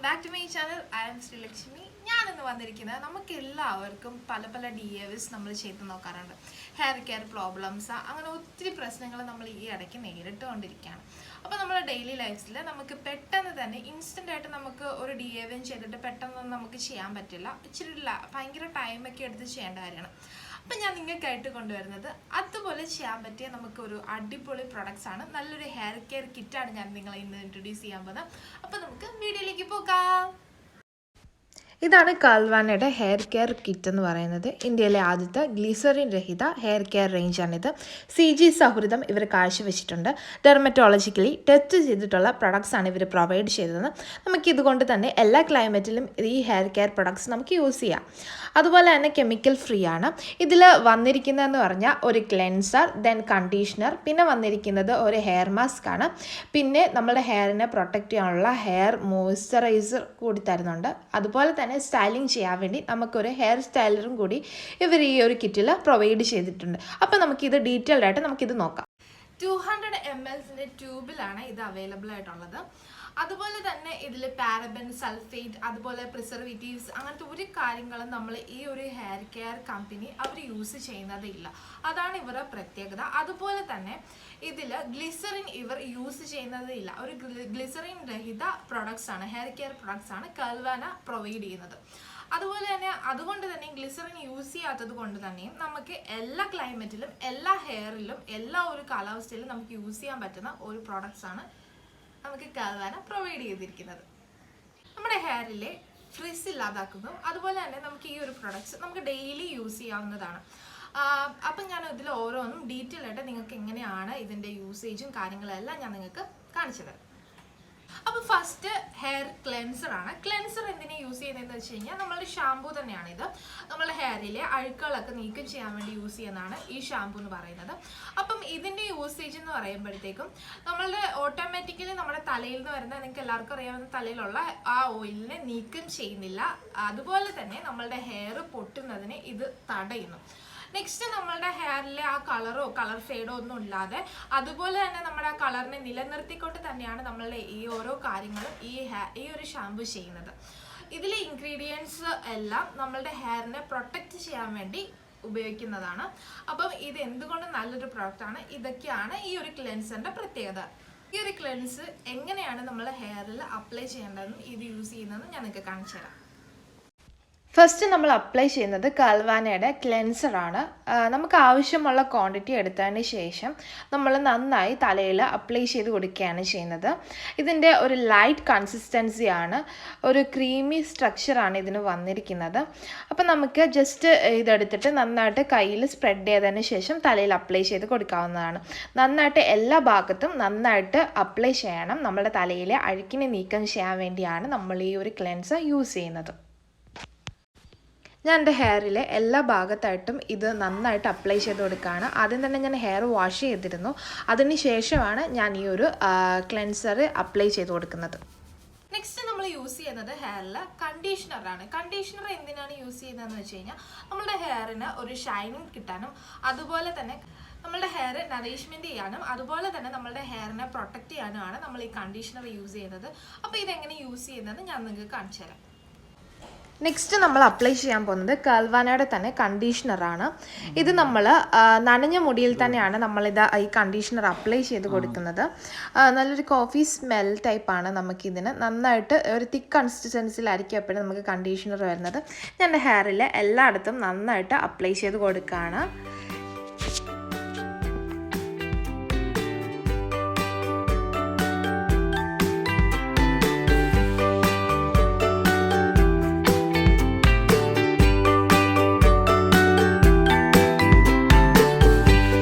back to my channel. I am Sri Lakshmi. ഞാനിന്ന് വന്നിരിക്കുന്നത് നമുക്ക് എല്ലാവർക്കും പല DIYs നമ്മൾ ചെയ്തു നോക്കാറുണ്ട്. ഹെയർ കെയർ പ്രോബ്ലംസ് അങ്ങനെ ഒത്തിരി പ്രശ്നങ്ങൾ നമ്മൾ ഈ ഇടയ്ക്ക് നേരിട്ടുകൊണ്ടിരിക്കുകയാണ്. അപ്പോൾ നമ്മുടെ ഡെയിലി ലൈഫിൽ നമുക്ക് പെട്ടെന്ന് തന്നെ ഇൻസ്റ്റന്റ് ആയിട്ട് നമുക്ക് ഒരു DIY ചെയ്തിട്ട് പെട്ടെന്ന് നമുക്ക് ചെയ്യാൻ പറ്റില്ല. ഇച്ചിരി ഭയങ്കര ടൈം ഒക്കെ എടുത്ത് ചെയ്യേണ്ട കാര്യമാണ്. അപ്പോൾ ഞാൻ നിങ്ങൾക്കായിട്ട് കൊണ്ടുവരുന്നത് അതുപോലെ ചെയ്യാൻ പറ്റിയ നമുക്ക് ഒരു അടിപൊളി പ്രൊഡക്ട്സ് ആണ്. നല്ലൊരു ഹെയർ കെയർ കിറ്റാണ് ഞാൻ നിങ്ങളെ ഇന്ന് ഇൻട്രൊഡ്യൂസ് ചെയ്യാൻ പോകുന്നത്. അപ്പോൾ നമുക്ക് വീഡിയോയിലേക്ക് പോകാം. ഇതാണ് കൾവാനയുടെ ഹെയർ കെയർ കിറ്റ് എന്ന് പറയുന്നത്. ഇന്ത്യയിലെ ആദ്യത്തെ ഗ്ലിസറിൻ രഹിത ഹെയർ കെയർ റേഞ്ചാണിത്. CG സൗഹൃദം ഇവർ കാഴ്ചവെച്ചിട്ടുണ്ട്. ഡെർമറ്റോളജിക്കലി ടെസ്റ്റ് ചെയ്തിട്ടുള്ള പ്രൊഡക്ട്സ് ആണ് ഇവർ പ്രൊവൈഡ് ചെയ്തത്. നമുക്കിതുകൊണ്ട് തന്നെ എല്ലാ ക്ലൈമറ്റിലും ഈ ഹെയർ കെയർ പ്രൊഡക്ട്സ് നമുക്ക് യൂസ് ചെയ്യാം. അതുപോലെ തന്നെ കെമിക്കൽ ഫ്രീ ആണ്. ഇതിൽ വന്നിരിക്കുന്നതെന്ന് പറഞ്ഞാൽ ഒരു ക്ലെൻസർ, ദെൻ കണ്ടീഷണർ, പിന്നെ വന്നിരിക്കുന്നത് ഒരു ഹെയർ മാസ്ക് ആണ്. പിന്നെ നമ്മുടെ ഹെയറിനെ പ്രൊട്ടക്റ്റ് ചെയ്യാനുള്ള ഹെയർ മോയ്സ്ചറൈസർ കൂടി തരുന്നുണ്ട്. അതുപോലെ തന്നെ സ്റ്റൈലിംഗ് ചെയ്യാൻ വേണ്ടി നമുക്കൊരു ഹെയർ സ്റ്റൈലറും കൂടി ഇവർ ഈ ഒരു കിറ്റിൽ പ്രൊവൈഡ് ചെയ്തിട്ടുണ്ട്. അപ്പോൾ നമുക്കിത് ഡീറ്റെയിൽഡ് ആയിട്ട് നമുക്കിത് നോക്കാം. 200 ml ട്യൂബിലാണ് ഇത് അവൈലബിൾ ആയിട്ടുള്ളത്. അതുപോലെ തന്നെ ഇതിൽ പാരബൻ, സൾഫേറ്റ്, അതുപോലെ പ്രിസർവേറ്റീവ്സ് അങ്ങനത്തെ ഒരു കാര്യങ്ങളും നമ്മൾ ഈ ഒരു ഹെയർ കെയർ കമ്പനി അവർ യൂസ് ചെയ്യുന്നതില്ല. അതാണ് ഇവരുടെ പ്രത്യേകത. അതുപോലെ തന്നെ ഇതിൽ ഗ്ലിസറിൻ ഇവർ യൂസ് ചെയ്യുന്നതില്ല. ഒരു ഗ്ലിസറിൻ രഹിത പ്രൊഡക്ട്സ് ആണ്, ഹെയർ കെയർ പ്രൊഡക്ട്സ് ആണ് കൾവാന പ്രൊവൈഡ് ചെയ്യുന്നത്. അതുപോലെ തന്നെ അതുകൊണ്ട് തന്നെ ഗ്ലിസറിൻ യൂസ് ചെയ്യാത്തത് കൊണ്ട് തന്നെയും നമുക്ക് എല്ലാ ക്ലൈമറ്റിലും എല്ലാ ഹെയറിലും എല്ലാ ഒരു കാലാവസ്ഥയിലും നമുക്ക് യൂസ് ചെയ്യാൻ പറ്റുന്ന ഒരു പ്രോഡക്ട്സ് ആണ് നമുക്ക് കൾവാന പ്രൊവൈഡ് ചെയ്തിരിക്കുന്നത്. നമ്മുടെ ഹെയറിലെ ഫ്രിസ് ഇല്ലാതാക്കുന്നു. അതുപോലെ തന്നെ നമുക്ക് ഈ ഒരു പ്രൊഡക്ട്സ് നമുക്ക് ഡെയിലി യൂസ് ചെയ്യാവുന്നതാണ്. അപ്പം ഞാൻ ഇതിൽ ഓരോന്നും ഡീറ്റെയിൽ ആയിട്ട് നിങ്ങൾക്ക് എങ്ങനെയാണ് ഇതിൻ്റെ യൂസേജും കാര്യങ്ങളെല്ലാം ഞാൻ നിങ്ങൾക്ക് കാണിച്ചു തരാം. അപ്പോൾ ഫസ്റ്റ് ഹെയർ ക്ലെൻസർ ആണ്. ക്ലെൻസർ എന്തിനാ യൂസ് ചെയ്യുന്നതെന്ന് വെച്ച് കഴിഞ്ഞാൽ നമ്മളുടെ ഷാമ്പൂ തന്നെയാണിത്. നമ്മുടെ ഹെയറിലെ അഴുക്കുകളൊക്കെ നീക്കം ചെയ്യാൻ വേണ്ടി യൂസ് ചെയ്യുന്നതാണ് ഈ ഷാമ്പൂ എന്ന് പറയുന്നത്. അപ്പം ഇതിൻ്റെ യൂസേജ് എന്ന് പറയുമ്പോഴത്തേക്കും നമ്മളുടെ ഓട്ടോമാറ്റിക്കലി നമ്മുടെ തലയിൽ നിന്ന് വരുന്ന, നിങ്ങൾക്ക് എല്ലാവർക്കും അറിയാവുന്ന തലയിലുള്ള ആ ഓയിലിനെ നീക്കം ചെയ്യുന്നില്ല. അതുപോലെ തന്നെ നമ്മളുടെ ഹെയർ പൊട്ടുന്നതിനെ ഇത് തടയുന്നു. നെക്സ്റ്റ് നമ്മളുടെ ഹെയറിലെ ആ കളറോ കളർ ഫെയ്ഡോ ഒന്നും ഇല്ലാതെ അതുപോലെ തന്നെ നമ്മുടെ ആ കളറിനെ നിലനിർത്തിക്കൊണ്ട് തന്നെയാണ് നമ്മളുടെ ഈ ഓരോ കാര്യങ്ങളും ഈ ഒരു ഷാമ്പു ചെയ്യുന്നത്. ഇതിലെ ഇൻഗ്രീഡിയൻസ് എല്ലാം നമ്മളുടെ ഹെയറിനെ പ്രൊട്ടക്റ്റ് ചെയ്യാൻ വേണ്ടി ഉപയോഗിക്കുന്നതാണ്. അപ്പം ഇത് എന്തുകൊണ്ട് നല്ലൊരു പ്രോഡക്റ്റാണ്. ഇതൊക്കെയാണ് ഈ ഒരു ക്ലെൻസറിൻ്റെ പ്രത്യേകത. ഈ ഒരു ക്ലെൻസ് എങ്ങനെയാണ് നമ്മൾ ഹെയറിൽ അപ്ലൈ ചെയ്യേണ്ടതെന്നും ഇത് യൂസ് ചെയ്യുന്നതെന്നും ഞാൻ നിങ്ങൾക്ക് കാണിച്ചു തരാം. ഫസ്റ്റ് നമ്മൾ അപ്ലൈ ചെയ്യുന്നത് കൾവാനയുടെ ക്ലെൻസറാണ്. നമുക്ക് ആവശ്യമുള്ള ക്വാണ്ടിറ്റി എടുത്തതിന് ശേഷം നമ്മൾ നന്നായി തലയിൽ അപ്ലൈ ചെയ്ത് കൊടുക്കുകയാണ് ചെയ്യുന്നത്. ഇതിൻ്റെ ഒരു ലൈറ്റ് കൺസിസ്റ്റൻസിയാണ്, ഒരു ക്രീമി സ്ട്രക്ചറാണ് ഇതിന് വന്നിരിക്കുന്നത്. അപ്പം നമുക്ക് ജസ്റ്റ് ഇതെടുത്തിട്ട് നന്നായിട്ട് കയ്യിൽ സ്പ്രെഡ് ചെയ്തതിന് ശേഷം തലയിൽ അപ്ലൈ ചെയ്ത് കൊടുക്കാവുന്നതാണ്. നന്നായിട്ട് എല്ലാ ഭാഗത്തും നന്നായിട്ട് അപ്ലൈ ചെയ്യണം. നമ്മുടെ തലയിലെ അഴുക്കിനെ നീക്കം ചെയ്യാൻ വേണ്ടിയാണ് നമ്മൾ ഈ ഒരു ക്ലെൻസർ യൂസ് ചെയ്യുന്നത്. ഞാൻ എൻ്റെ ഹെയറിലെ എല്ലാ ഭാഗത്തായിട്ടും ഇത് നന്നായിട്ട് അപ്ലൈ ചെയ്ത് കൊടുക്കുകയാണ്. ആദ്യം തന്നെ ഞാൻ ഹെയർ വാഷ് ചെയ്തിരുന്നു. അതിന് ശേഷമാണ് ഞാൻ ഈ ഒരു ക്ലെൻസർ അപ്ലൈ ചെയ്ത് കൊടുക്കുന്നത്. നെക്സ്റ്റ് നമ്മൾ യൂസ് ചെയ്യുന്നത് ഹെയറിൽ കണ്ടീഷണറാണ്. കണ്ടീഷണർ എന്തിനാണ് യൂസ് ചെയ്യുന്നതെന്ന് വെച്ച് കഴിഞ്ഞാൽ നമ്മുടെ ഹെയറിന് ഒരു ഷൈനിങ് കിട്ടാനും അതുപോലെ തന്നെ നമ്മളുടെ ഹെയർ നറിഷ്മെൻറ്റ് ചെയ്യാനും അതുപോലെ തന്നെ നമ്മളുടെ ഹെയറിനെ പ്രൊട്ടക്റ്റ് ചെയ്യാനുമാണ് നമ്മൾ ഈ കണ്ടീഷണർ യൂസ് ചെയ്യുന്നത്. അപ്പോൾ ഇതെങ്ങനെ യൂസ് ചെയ്യുന്നത് ഞാൻ നിങ്ങൾക്ക് കാണിച്ചു തരാം. നെക്സ്റ്റ് നമ്മൾ അപ്ലൈ ചെയ്യാൻ പോകുന്നത് കൾവാനയുടെ തന്നെ കണ്ടീഷണറാണ്. ഇത് നമ്മൾ നനഞ്ഞ മുടിയിൽ തന്നെയാണ് നമ്മളിത് ഈ കണ്ടീഷണർ അപ്ലൈ ചെയ്ത് കൊടുക്കുന്നത്. നല്ലൊരു കോഫി സ്മെൽ ടൈപ്പാണ് നമുക്കിതിന്. നന്നായിട്ട് ഒരു തിക്ക് കൺസിസ്റ്റൻസിയിലായിരിക്കും എപ്പോഴും നമുക്ക് കണ്ടീഷണർ വരുന്നത്. ഞാൻ എൻ്റെ ഹെയറിൽ എല്ലായിടത്തും നന്നായിട്ട് അപ്ലൈ ചെയ്ത് കൊടുക്കുകയാണ്.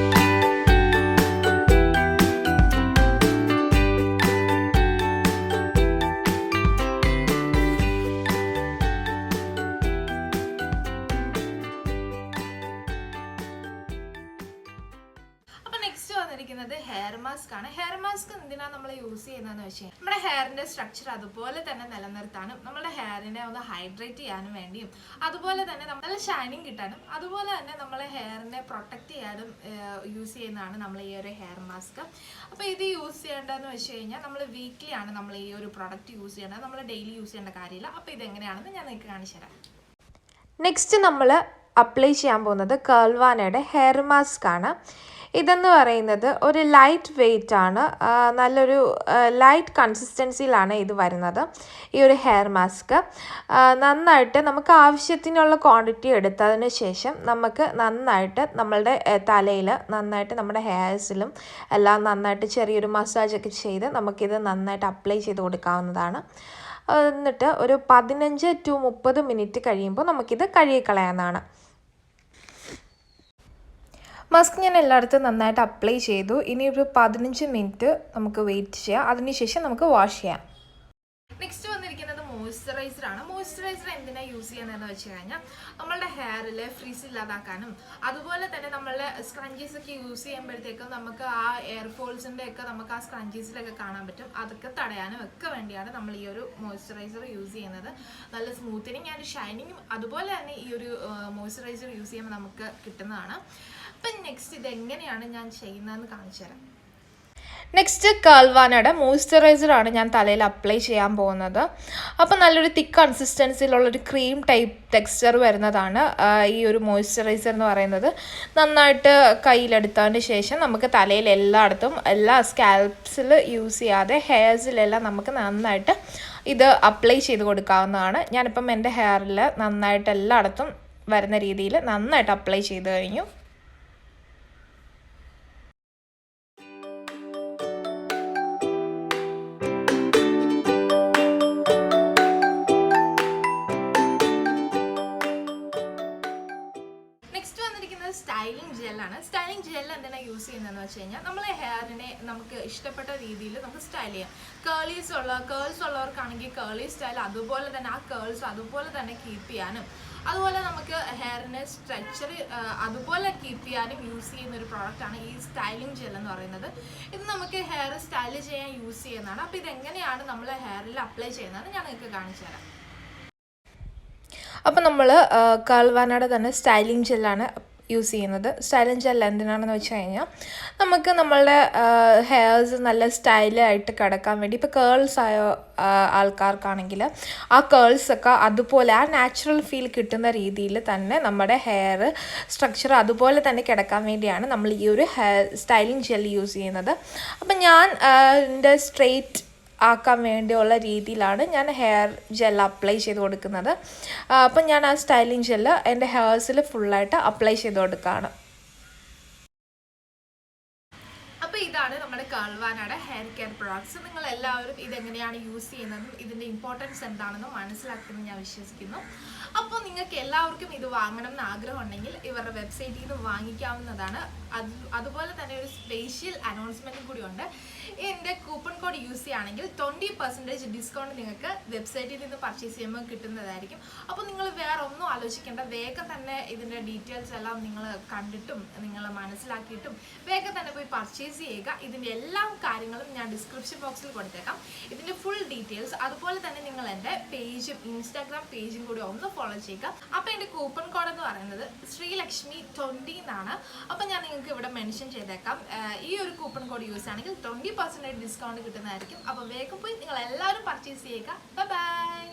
വന്നിരിക്കുന്നത് ഹെയർ മാസ്ക് ആണ്. ഹെയർ മാസ്ക് എന്തിനാണ് നമ്മൾ യൂസ് ചെയ്യുന്നതെന്ന് വെച്ചാൽ നമ്മുടെ ഹെയറിന്റെ സ്ട്രക്ചർ അതുപോലെ തന്നെ നിലനിർത്താനും നമ്മുടെ ഹെയറിനെ ഒന്ന് ഹൈഡ്രേറ്റ് ചെയ്യാനും വേണ്ടിയും അതുപോലെ തന്നെ നല്ല ഷൈനിങ് കിട്ടാനും അതുപോലെ തന്നെ നമ്മളെ ഹെയറിനെ പ്രൊട്ടക്ട് ചെയ്യാനും യൂസ് ചെയ്യുന്നതാണ് നമ്മൾ ഈ ഒരു ഹെയർ മാസ്ക്. അപ്പോൾ ഇത് യൂസ് ചെയ്യേണ്ടതെന്ന് വെച്ച് കഴിഞ്ഞാൽ നമ്മൾ വീക്ക്ലി ആണ് നമ്മൾ ഈ ഒരു പ്രൊഡക്റ്റ് യൂസ് ചെയ്യേണ്ടത്. നമ്മൾ ഡെയിലി യൂസ് ചെയ്യേണ്ട കാര്യമില്ല. അപ്പോൾ ഇതെങ്ങനെയാണെന്ന് ഞാൻ നിങ്ങൾക്ക് കാണിച്ചു തരാം. നെക്സ്റ്റ് നമ്മൾ അപ്ലൈ ചെയ്യാൻ പോകുന്നത് കർൾവാനയുടെ ഹെയർ മാസ്ക് ആണ്. ഇതെന്ന് പറയുന്നത് ഒരു ലൈറ്റ് വെയ്റ്റ് ആണ്, നല്ലൊരു ലൈറ്റ് കൺസിസ്റ്റൻസിയിലാണ് ഇത് വരുന്നത്. ഈ ഒരു ഹെയർ മാസ്ക് നന്നായിട്ട് നമുക്ക് ആവശ്യത്തിനുള്ള ക്വാണ്ടിറ്റി എടുത്തതിന് ശേഷം നമുക്ക് നന്നായിട്ട് നമ്മളുടെ തലയിൽ നന്നായിട്ട് നമ്മുടെ ഹെയർസിലും എല്ലാം നന്നായിട്ട് ചെറിയൊരു മസാജൊക്കെ ചെയ്ത് നമുക്കിത് നന്നായിട്ട് അപ്ലൈ ചെയ്ത് കൊടുക്കാവുന്നതാണ്. എന്നിട്ട് ഒരു 15 to 30 മിനിറ്റ് കഴിയുമ്പോൾ നമുക്കിത് കഴുകിക്കളയാവുന്നതാണ്. മാസ്ക് ഞാൻ എല്ലായിടത്തും നന്നായിട്ട് അപ്ലൈ ചെയ്തു. ഇനി ഒരു 15 മിനിറ്റ് നമുക്ക് വെയിറ്റ് ചെയ്യാം. അതിനുശേഷം നമുക്ക് വാഷ് ചെയ്യാം. നെക്സ്റ്റ് വന്നിരിക്കുന്നത് മോയ്സ്ചറൈസർ ആണ്. മോയ്സ്ചറൈസർ എന്തിനാ യൂസ് ചെയ്യുന്നതെന്ന് വെച്ച് കഴിഞ്ഞാൽ നമ്മളുടെ ഹെയറിൽ ഫ്രീസ് ഇല്ലാതാക്കാനും അതുപോലെ തന്നെ നമ്മളുടെ സ്ക്രഞ്ചീസ് ഒക്കെ യൂസ് ചെയ്യുമ്പോഴത്തേക്കും നമുക്ക് ആ എയർഫോൾസിൻ്റെ ഒക്കെ നമുക്ക് ആ സ്ക്രഞ്ചീസിലൊക്കെ കാണാൻ പറ്റും. അതൊക്കെ തടയാനും ഒക്കെ വേണ്ടിയാണ് നമ്മൾ ഈ ഒരു മോയ്സ്ചറൈസർ യൂസ് ചെയ്യുന്നത്. നല്ല സ്മൂത്തനിങ് ആൻഡ് ഷൈനിങ്ങും അതുപോലെ തന്നെ ഈ ഒരു മോയ്സ്ചറൈസർ യൂസ് ചെയ്യുമ്പോൾ നമുക്ക് കിട്ടുന്നതാണ്. അപ്പം നെക്സ്റ്റ് ഇതെങ്ങനെയാണ് ഞാൻ ചെയ്യുന്നതെന്ന് കാണിച്ചു തരാം. നെക്സ്റ്റ് കർൾവാനയുടെ മോയ്സ്ചറൈസർ ആണ് ഞാൻ തലയിൽ അപ്ലൈ ചെയ്യാൻ പോകുന്നത്. അപ്പോൾ നല്ലൊരു തിക്ക് കൺസിസ്റ്റൻസിയിലുള്ളൊരു ക്രീം ടൈപ്പ് ടെക്സ്ചർ വരുന്നതാണ് ഈ ഒരു മോയ്സ്ചറൈസർ എന്ന് പറയുന്നത്. നന്നായിട്ട് കയ്യിലെടുത്തതിന് ശേഷം നമുക്ക് തലയിൽ എല്ലായിടത്തും എല്ലാ സ്കാൽപ്സിൽ യൂസ് ചെയ്യാതെ ഹെയർസിലെല്ലാം നമുക്ക് നന്നായിട്ട് ഇത് അപ്ലൈ ചെയ്ത് കൊടുക്കാവുന്നതാണ്. ഞാനിപ്പം എൻ്റെ ഹെയറിൽ നന്നായിട്ട് എല്ലായിടത്തും വരുന്ന രീതിയിൽ നന്നായിട്ട് അപ്ലൈ ചെയ്ത് കഴിഞ്ഞു. സ്റ്റൈലിംഗ് ജെല്ലാണ്. സ്റ്റൈലിംഗ് ജെൽ എന്തിനാണ് യൂസ് ചെയ്യുന്നതെന്ന് വെച്ച് കഴിഞ്ഞാൽ നമ്മളെ ഹെയറിനെ നമുക്ക് ഇഷ്ടപ്പെട്ട രീതിയിൽ നമുക്ക് സ്റ്റൈൽ ചെയ്യാം. കേൾസ് ഉള്ളവർക്കാണെങ്കിൽ കേളി സ്റ്റൈൽ അതുപോലെ തന്നെ ആ കേൾസ് അതുപോലെ തന്നെ കീപ്പ് ചെയ്യാനും അതുപോലെ നമുക്ക് ഹെയറിനെ സ്ട്രെച്ചർ അതുപോലെ കീപ്പ് ചെയ്യാനും യൂസ് ചെയ്യുന്ന ഒരു പ്രോഡക്റ്റാണ് ഈ സ്റ്റൈലിംഗ് ജെൽ എന്ന് പറയുന്നത്. ഇത് നമുക്ക് ഹെയർ സ്റ്റൈൽ ചെയ്യാൻ യൂസ് ചെയ്യുന്നതാണ്. അപ്പോൾ ഇതെങ്ങനെയാണ് നമ്മൾ ഹെയറിൽ അപ്ലൈ ചെയ്യുന്നതെന്ന് ഞാൻ നിങ്ങൾക്ക് കാണിച്ചു തരാം. അപ്പോൾ നമ്മൾ കർൾവാനയുടെ തന്നെ സ്റ്റൈലിംഗ് ജെല്ലാണ് യൂസ് ചെയ്യുന്നത്. സ്റ്റൈലിംഗ് ജെൽ എന്തിനാണെന്ന് വെച്ച് കഴിഞ്ഞാൽ നമുക്ക് നമ്മളുടെ ഹെയർസ് നല്ല സ്റ്റൈലായിട്ട് കിടക്കാൻ വേണ്ടി, ഇപ്പോൾ കേൾസ് ആയ ആൾക്കാർക്കാണെങ്കിൽ ആ കേൾസൊക്കെ അതുപോലെ ആ നാച്ചുറൽ ഫീൽ കിട്ടുന്ന രീതിയിൽ തന്നെ നമ്മുടെ ഹെയർ സ്ട്രക്ചർ അതുപോലെ തന്നെ കിടക്കാൻ വേണ്ടിയാണ് നമ്മൾ ഈ ഒരു സ്റ്റൈലിംഗ് ജെൽ യൂസ് ചെയ്യുന്നത്. അപ്പം ഞാൻ എൻ്റെ സ്ട്രെയിറ്റ് ആക്കാൻ വേണ്ടിയുള്ള രീതിയിലാണ് ഞാൻ ഹെയർ ജെൽ അപ്ലൈ ചെയ്ത് കൊടുക്കുന്നത്. അപ്പം ഞാൻ ആ സ്റ്റൈലിംഗ് ജെല്ല് എൻ്റെ ഹെയർസിൽ ഫുള്ളായിട്ട് അപ്ലൈ ചെയ്ത് കൊടുക്കുകയാണ്. അപ്പോൾ ഇതാണ് നമ്മുടെ കർൾവാനയുടെ ഹെയർ കെയർ പ്രോഡക്ട്സ്. നിങ്ങൾ എല്ലാവരും ഇതെങ്ങനെയാണ് യൂസ് ചെയ്യുന്നതും ഇതിൻ്റെ ഇമ്പോർട്ടൻസ് എന്താണെന്നും മനസ്സിലാക്കുമെന്ന് ഞാൻ വിശ്വസിക്കുന്നു. അപ്പോൾ നിങ്ങൾക്ക് എല്ലാവർക്കും ഇത് വാങ്ങണം എന്ന് ആഗ്രഹം ഉണ്ടെങ്കിൽ ഇവരുടെ വെബ്സൈറ്റിൽ നിന്ന് വാങ്ങിക്കാവുന്നതാണ്. അതുപോലെ തന്നെ ഒരു സ്പെഷ്യൽ അനൗൺസ്മെൻറ്റും കൂടി ഉണ്ട്. എൻ്റെ കൂപ്പൺ കോഡ് യൂസ് ചെയ്യുകയാണെങ്കിൽ 20% ഡിസ്കൗണ്ട് നിങ്ങൾക്ക് വെബ്സൈറ്റിൽ നിന്ന് പർച്ചേസ് ചെയ്യുമ്പോൾ കിട്ടുന്നതായിരിക്കും. അപ്പോൾ നിങ്ങൾ വേറെ ഒന്നും ആലോചിക്കേണ്ട, വേഗം തന്നെ ഇതിൻ്റെ ഡീറ്റെയിൽസ് എല്ലാം നിങ്ങൾ കണ്ടിട്ടും നിങ്ങൾ മനസ്സിലാക്കിയിട്ടും വേഗം തന്നെ പോയി പർച്ചേസ് ചെയ്യുക. ഇതിൻ്റെ എല്ലാ കാര്യങ്ങളും ഞാൻ ഡിസ്ക്രിപ്ഷൻ ബോക്സിൽ കൊടുത്തേക്കാം. ഇതിൻ്റെ ഫുൾ ഡീറ്റെയിൽസ് അതുപോലെ തന്നെ നിങ്ങൾ എൻ്റെ പേജും ഇൻസ്റ്റാഗ്രാം പേജും കൂടി ഒന്ന് ഫോളോ ചെയ്യുക. അപ്പോൾ എൻ്റെ കൂപ്പൺ കോഡ് എന്ന് പറയുന്നത് ശ്രീലക്ഷ്മി 20 എന്നാണ്. അപ്പോൾ ഞാൻ നിങ്ങൾക്ക് ഇവിടെ മെൻഷൻ ചെയ്തേക്കാം. ഈ ഒരു കൂപ്പൺ കോഡ് യൂസ് ആണെങ്കിൽ 20% ഡിസ്കൗണ്ട് കിട്ടുന്നതായിരിക്കും. അപ്പോൾ വേഗം പോയി നിങ്ങൾ എല്ലാവരും പർച്ചേസ് ചെയ്യുക. ബൈ.